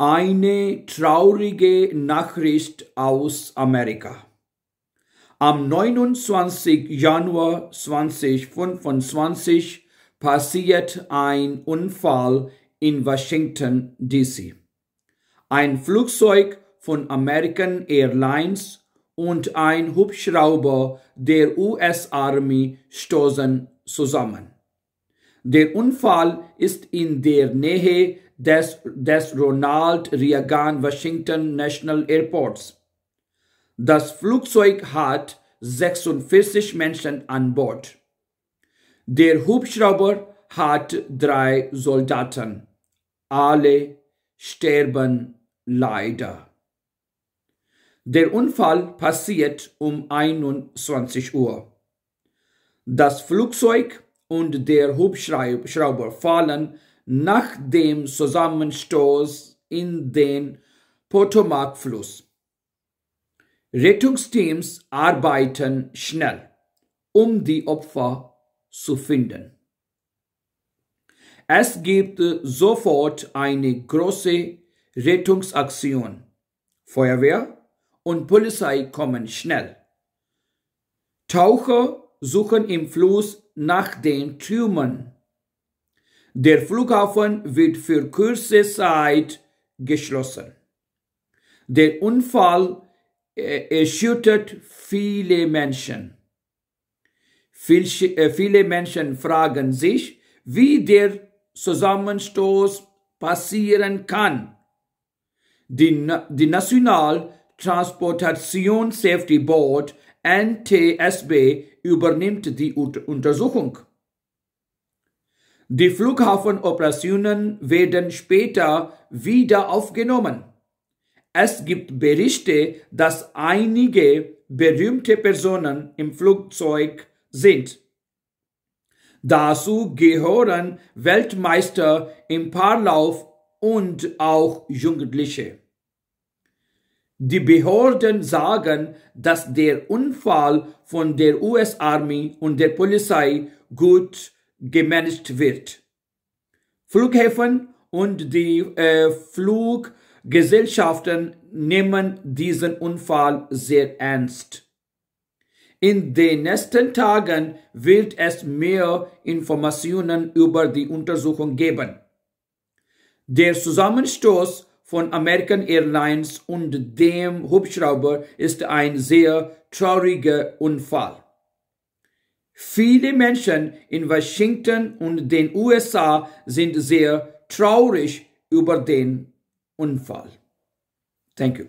Eine traurige Nachricht aus Amerika. Am 29. Januar 2025 passiert ein Unfall in Washington, D.C. Ein Flugzeug von American Airlines und ein Hubschrauber der US-Army stoßen zusammen. Der Unfall ist in der Nähe des Ronald Reagan Washington National Airports. Das Flugzeug hat 46 Menschen an Bord. Der Hubschrauber hat 3 Soldaten. Alle sterben leider. Der Unfall passiert um 21 Uhr. Das Flugzeug und der Hubschrauber fallen nach dem Zusammenstoß in den Potomac-Fluss. Rettungsteams arbeiten schnell, um die Opfer zu finden. Es gibt sofort eine große Rettungsaktion. Feuerwehr und Polizei kommen schnell. Taucher suchen im Fluss nach den Trümmern. Der Flughafen wird für kurze Zeit geschlossen. Der Unfall erschüttert viele Menschen. Viele Menschen fragen sich, wie der Zusammenstoß passieren kann. Die National Transportation Safety Board (NTSB) übernimmt die Untersuchung. Die Flughafenoperationen werden später wieder aufgenommen. Es gibt Berichte, dass einige berühmte Personen im Flugzeug sind. Dazu gehören Weltmeister im Paarlauf und auch Jugendliche. Die Behörden sagen, dass der Unfall von der US-Army und der Polizei gut gemanagt wird. Flughäfen und die Fluggesellschaften nehmen diesen Unfall sehr ernst. In den nächsten Tagen wird es mehr Informationen über die Untersuchung geben. Der Zusammenstoß von American Airlines und dem Hubschrauber ist ein sehr trauriger Unfall. Viele Menschen in Washington und den USA sind sehr traurig über den Unfall. Thank you.